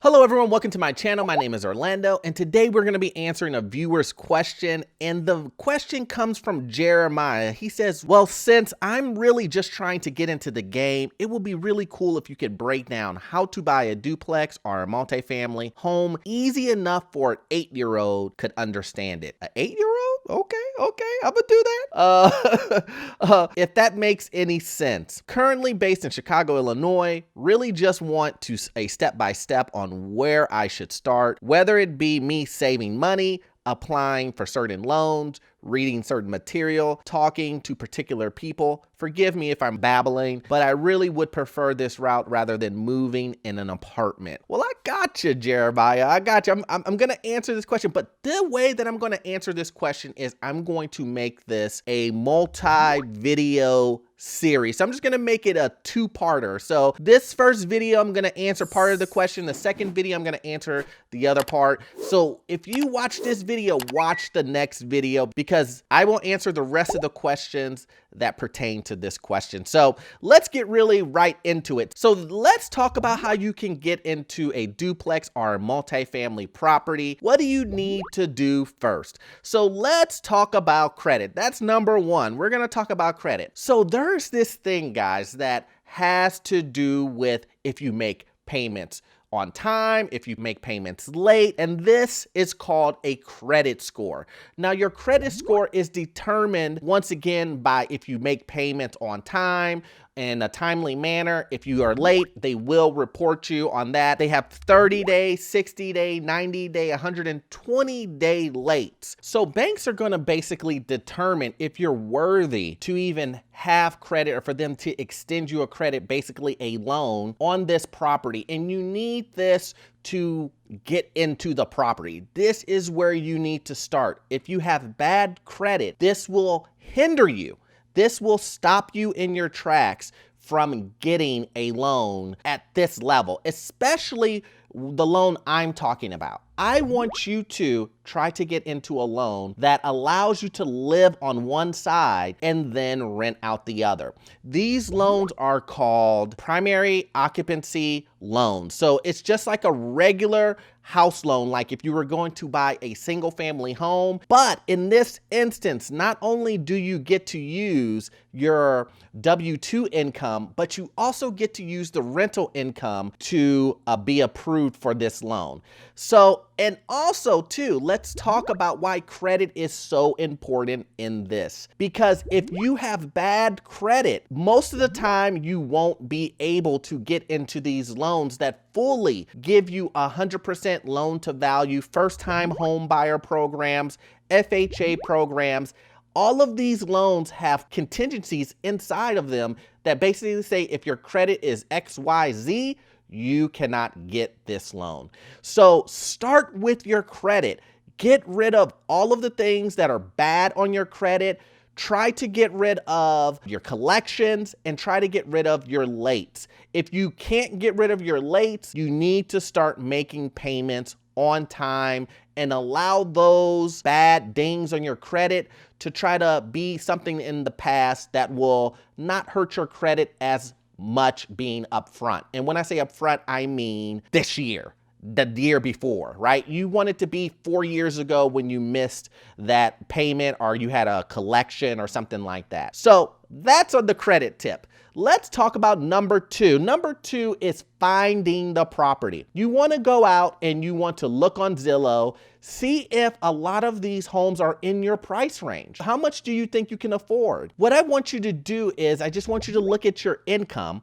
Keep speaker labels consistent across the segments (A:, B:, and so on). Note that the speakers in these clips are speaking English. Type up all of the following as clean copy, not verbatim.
A: Hello everyone, welcome to my channel. My name is Orlando, and today we're going to be answering a viewer's question, and the question comes from Jeremiah. He says, well, since I'm really just trying to get into the game, it would be really cool if you could break down how to buy a duplex or a multifamily home easy enough for an 8-year-old could understand it. An 8-year-old? Okay, I'm gonna do that. If that makes any sense. Currently based in Chicago, Illinois, really just want to a step-by-step on where I should start, whether it be me saving money, applying for certain loans, reading certain material, talking to particular people. Forgive me if I'm babbling, but I really would prefer this route rather than moving in an apartment. Well, I got you, Jeremiah. I got you. I'm going to answer this question, but the way that I'm going to answer this question is I'm going to make this a multi-video series. So I'm just going to make it a two-parter. So this first video, I'm going to answer part of the question. The second video, I'm going to answer the other part. So if you watch this video, watch the next video because I will answer the rest of the questions that pertain to this question. So let's get really right into it. So let's talk about how you can get into a duplex or a multifamily property. What do you need to do first? So let's talk about credit. That's number one. We're going to talk about credit. So there's this thing, guys, that has to do with if you make payments on time, if you make payments late, and this is called a credit score. Now, your credit score is determined once again by if you make payments on time, in a timely manner. If you are late, they will report you on that. They have 30-day, 60-day, 90-day, 120-day late. So banks are going to basically determine if you're worthy to even have credit or for them to extend you a credit, basically a loan on this property. And you need this to get into the property. This is where you need to start. If you have bad credit, this will hinder you. This will stop you in your tracks from getting a loan at this level, especially the loan I'm talking about. I want you to try to get into a loan that allows you to live on one side and then rent out the other. These loans are called primary occupancy loans. So it's just like a regular house loan, like if you were going to buy a single family home. But in this instance, not only do you get to use your W-2 income, but you also get to use the rental income to be approved for this loan. So, and also too, let's talk about why credit is so important in this. Because if you have bad credit, most of the time you won't be able to get into these loans that fully give you 100% loan to value, first time home buyer programs, FHA programs. All of these loans have contingencies inside of them that basically say if your credit is XYZ, you cannot get this loan. So start with your credit. Get rid of all of the things that are bad on your credit. Try to get rid of your collections and try to get rid of your lates. If you can't get rid of your lates, you need to start making payments on time and allow those bad dings on your credit to try to be something in the past that will not hurt your credit as much being upfront. And when I say upfront, I mean this year, the year before, right? You want it to be 4 years ago when you missed that payment or you had a collection or something like that. So that's on the credit tip. Let's talk about number two. Number two is finding the property. You want to go out and you want to look on Zillow, see if a lot of these homes are in your price range. How much do you think you can afford? What I want you to do is I just want you to look at your income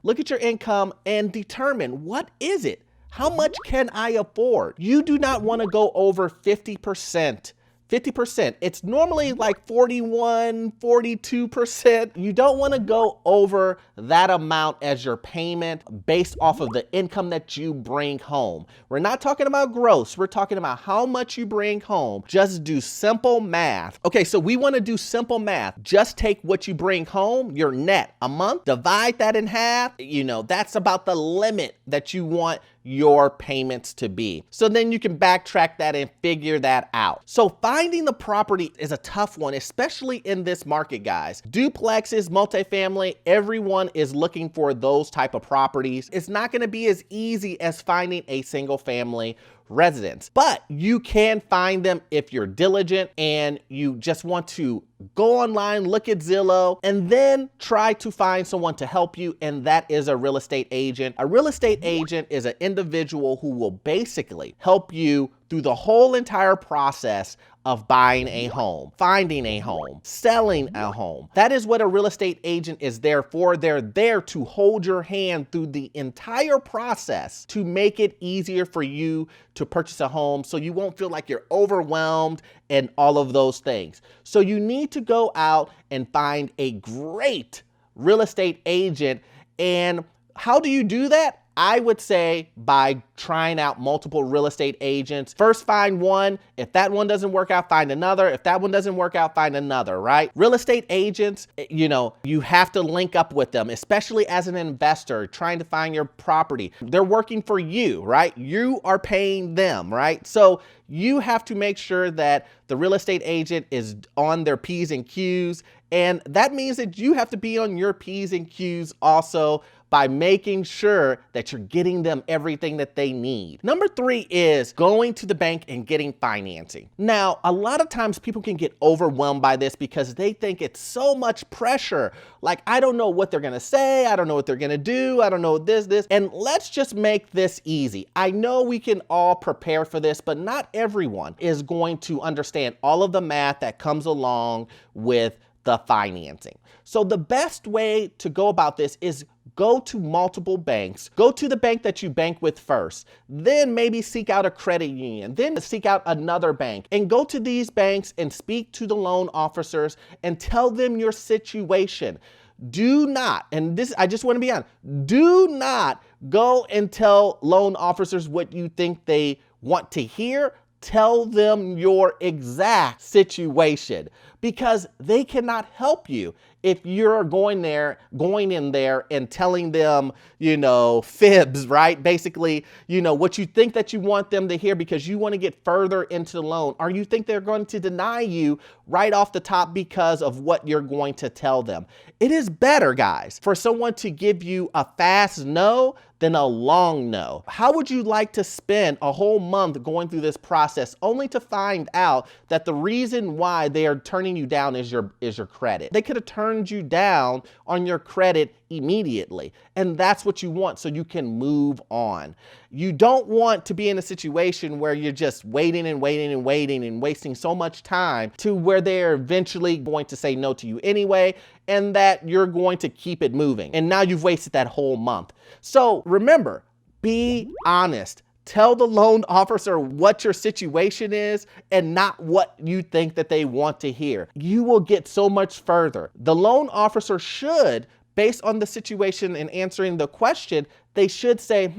A: and determine what is it? How much can I afford? You do not want to go over 50%. 50%. It's normally like 41, 42%. You don't want to go over that amount as your payment based off of the income that you bring home. We're not talking about gross. We're talking about how much you bring home. Just do simple math. Okay, so we want to do simple math. Just take what you bring home, your net a month, divide that in half. You know, that's about the limit that you want your payments to be. So then you can backtrack that and figure that out. So finding the property is a tough one, especially in this market, guys. Duplexes, multifamily, everyone is looking for those type of properties. It's not going to be as easy as finding a single family residence, but you can find them if you're diligent and you just want to go online, look at Zillow, and then try to find someone to help you, and that is a real estate agent. A real estate agent is an individual who will basically help you through the whole entire process of buying a home, finding a home, selling a home. That is what a real estate agent is there for. They're there to hold your hand through the entire process to make it easier for you to purchase a home so you won't feel like you're overwhelmed and all of those things. So you need to go out and find a great real estate agent. And how do you do that? I would say by trying out multiple real estate agents. First, find one. If that one doesn't work out, find another. If that one doesn't work out, find another, right? Real estate agents, you have to link up with them, especially as an investor trying to find your property. They're working for you, right? You are paying them, right? So you have to make sure that the real estate agent is on their P's and Q's. And that means that you have to be on your P's and Q's also by making sure that you're getting them everything that they need. Number 3 is going to the bank and getting financing. Now, a lot of times people can get overwhelmed by this because they think it's so much pressure. Like, I don't know what they're gonna say. I don't know what they're gonna do. I don't know this. And let's just make this easy. I know we can all prepare for this, but not everyone is going to understand all of the math that comes along with the financing. So the best way to go about this is go to multiple banks. Go to the bank that you bank with first, then maybe seek out a credit union, then seek out another bank, and go to these banks and speak to the loan officers and tell them your situation. Do not, and this, I just want to be honest, do not go and tell loan officers what you think they want to hear. Tell them your exact situation, because they cannot help you if you're going in there and telling them, fibs, right? Basically, what you think that you want them to hear because you want to get further into the loan, or you think they're going to deny you right off the top because of what you're going to tell them. It is better, guys, for someone to give you a fast no than a long no. How would you like to spend a whole month going through this process only to find out that the reason why they are turning you down is your credit? They could have turned you down on your credit immediately. And that's what you want so you can move on. You don't want to be in a situation where you're just waiting and waiting and waiting and wasting so much time to where they're eventually going to say no to you anyway, and that you're going to keep it moving. And now you've wasted that whole month. So remember, be honest. Tell the loan officer what your situation is and not what you think that they want to hear. You will get so much further. The loan officer should, based on the situation and answering the question, they should say,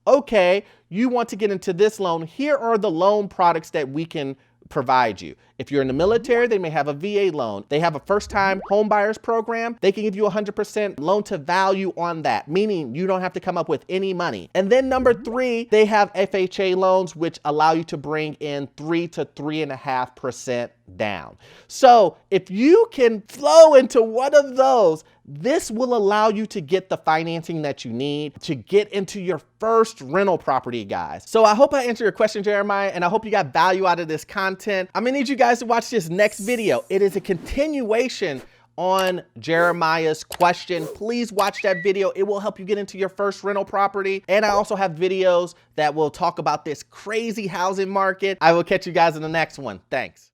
A: okay, you want to get into this loan. Here are the loan products that we can provide you. If you're in the military, they may have a VA loan. They have a first-time home buyers program. They can give you 100% loan to value on that, meaning you don't have to come up with any money. And then number 3, they have FHA loans, which allow you to bring in 3 to 3.5% down. So if you can flow into one of those, this will allow you to get the financing that you need to get into your first rental property, guys. So I hope I answered your question, Jeremiah, and I hope you got value out of this content. I'm gonna need you guys to watch this next video. It is a continuation on Jeremiah's question. Please watch that video. It will help you get into your first rental property. And I also have videos that will talk about this crazy housing market. I will catch you guys in the next one. Thanks.